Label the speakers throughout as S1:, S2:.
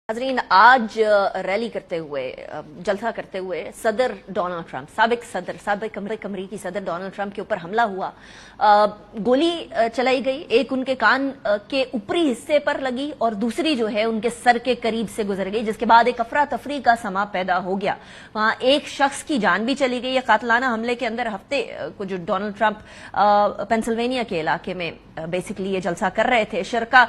S1: नाज़रीन, आज रैली करते हुए जलसा करते हुए सदर डोनाल्ड ट्रंप, साबिक अमरीकी सदर डोनाल्ड ट्रंप के ऊपर हमला हुआ। गोली चलाई गई, एक उनके कान के ऊपरी हिस्से पर लगी और दूसरी जो है उनके सर के करीब से गुजर गई, जिसके बाद एक अफरा तफरी का समा पैदा हो गया। वहां एक शख्स की जान भी चली गई। ये कातलाना हमले के अंदर हफ्ते को जो डोनाल्ड ट्रंप पेंसिल्वेनिया के इलाके में बेसिकली ये जलसा कर रहे थे, शरका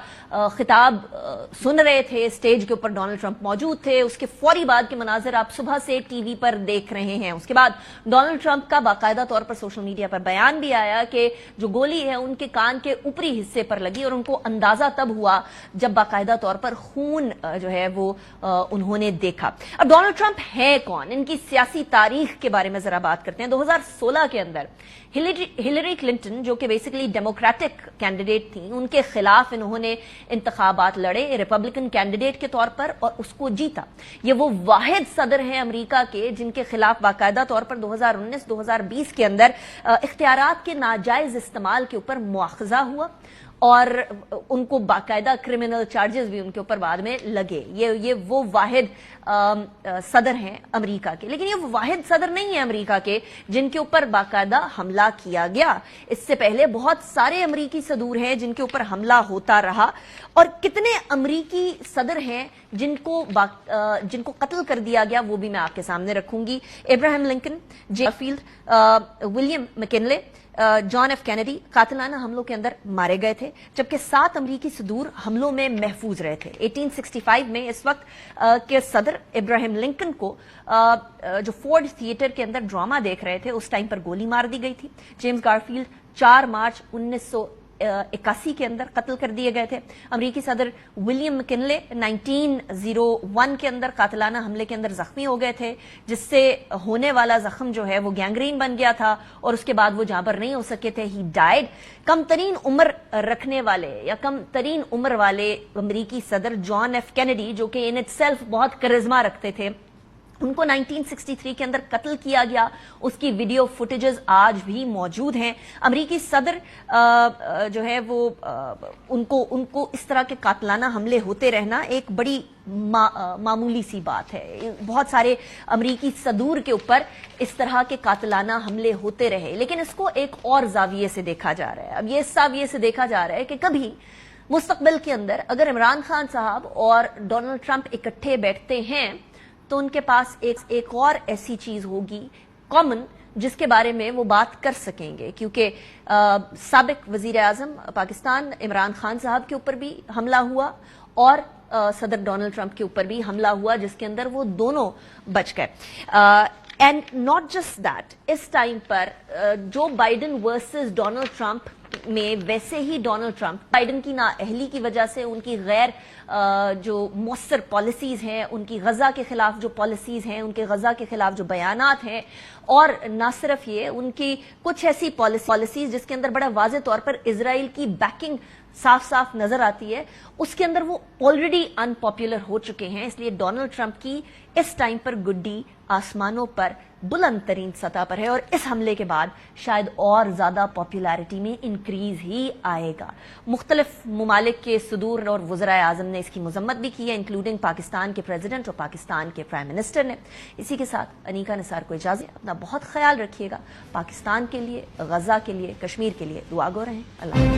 S1: खिताब सुन रहे थे, स्टेज के ऊपर डोनाल्ड ट्रंप मौजूद थे। उसके फौरी बाद के मनाजिर आप सुबह से टीवी पर देख रहे हैं। उसके बाद डोनाल्ड ट्रंप का बाकायदा तौर पर सोशल मीडिया पर बयान भी आया कि जो गोली है उनके कान के ऊपरी हिस्से पर लगी और उनको अंदाजा तब हुआ जब बाकायदा तौर पर खून जो है वो उन्होंने देखा। अब डोनाल्ड ट्रंप है कौन, इनकी सियासी तारीख के बारे में जरा बात करते हैं। 2016 के अंदर हिलरी क्लिंटन, जो कि बेसिकली डेमोक्रेटिक कैंडिडेट थी, उनके खिलाफ इन्होंने इंतखाबात लड़े रिपब्लिकन कैंडिडेट के तौर पर और उसको जीता। ये वो वाहिद सदर हैं अमेरिका के जिनके खिलाफ बाकायदा तौर पर 2019-2020 के अंदर इख्तियारात के नाजायज इस्तेमाल के ऊपर मुआखजा हुआ और उनको बाकायदा क्रिमिनल चार्जेस भी उनके ऊपर बाद में लगे। ये वो वाहिद सदर हैं अमेरिका के, लेकिन ये वो वाहिद सदर नहीं है अमेरिका के जिनके ऊपर बाकायदा हमला किया गया। इससे पहले बहुत सारे अमेरिकी सदूर हैं जिनके ऊपर हमला होता रहा। और कितने अमेरिकी सदर हैं जिनको कत्ल कर दिया गया, वो भी मैं आपके सामने रखूंगी। Abraham Lincoln, Garfield, William McKinley, John F Kennedy कातिलाना हमलों के अंदर मारे गए थे, जबकि 7 अमरीकी सदूर हमलों में महफूज रहे थे। 1865 में इस वक्त के सदर इब्राहिम लिंकन को जो फोर्ड थिएटर के अंदर ड्रामा देख रहे थे उस टाइम पर गोली मार दी गई थी। जेम्स गारफील्ड 4 मार्च 1981 के अंदर कत्ल कर दिए गए थे। अमरीकी सदर विलियम मैकिनले 1901 के अंदर कातिलाना हमले के अंदर जख्मी हो गए थे, जिससे होने वाला जख्म जो है वो गैंग्रीन बन गया था और उसके बाद वो जाबर नहीं हो सके थे, ही डाइड। कम तरीन उम्र रखने वाले या कम तरीन उम्र वाले अमरीकी सदर जॉन एफ कैनेडी, जो कि इन इटसेल्फ बहुत करिश्मा रखते थे, उनको 1963 के अंदर कत्ल किया गया। उसकी वीडियो फुटेजेस आज भी मौजूद हैं। अमरीकी सदर जो है वो उनको इस तरह के कातलाना हमले होते रहना एक बड़ी मामूली सी बात है। बहुत सारे अमरीकी सदूर के ऊपर इस तरह के कातलाना हमले होते रहे, लेकिन इसको एक और जाविये से देखा जा रहा है। अब ये इस जाविये से देखा जा रहा है कि कभी मुस्तकबिल के अंदर अगर इमरान खान साहब और डोनाल्ड ट्रंप इकट्ठे बैठते हैं तो उनके पास एक और ऐसी चीज होगी कॉमन जिसके बारे में वो बात कर सकेंगे, क्योंकि साबिक वजीर आजम पाकिस्तान इमरान खान साहब के ऊपर भी हमला हुआ और सदर डोनाल्ड ट्रंप के ऊपर भी हमला हुआ, जिसके अंदर वो दोनों बच गए। एंड नॉट जस्ट दैट, इस टाइम पर Joe Biden versus Donald Trump में वैसे ही डोनाल्ड ट्रंप बाइडेन की नाअहली की वजह से उनकी गैर जो मौसर पॉलिसीज हैं, उनकी गजा के खिलाफ जो पॉलिसीज हैं, उनके गजा के खिलाफ जो बयानात हैं, और ना सिर्फ ये उनकी कुछ ऐसी पॉलिसीज जिसके अंदर बड़ा वाज़ेह तौर पर इजराइल की बैकिंग साफ साफ नजर आती है, उसके अंदर वो ऑलरेडी अनपॉपुलर हो चुके हैं। इसलिए डोनाल्ड ट्रंप की इस टाइम पर गुड्डी आसमानों पर बुलंद तरीन सतह पर है और इस हमले के बाद शायद और ज्यादा पॉपुलैरिटी में इंक्रीज ही आएगा। मुख्तलिफ ममालिक के सदूर और वज़राए आज़म ने इसकी मजम्मत भी की है, इंक्लूडिंग पाकिस्तान के प्रेसिडेंट और पाकिस्तान के प्राइम मिनिस्टर ने। इसी के साथ अनीका निसार को इजाजत, अपना बहुत ख्याल रखिएगा। पाकिस्तान के लिए, गजा के लिए, कश्मीर के लिए दुआ गो रहें। अल्लाह।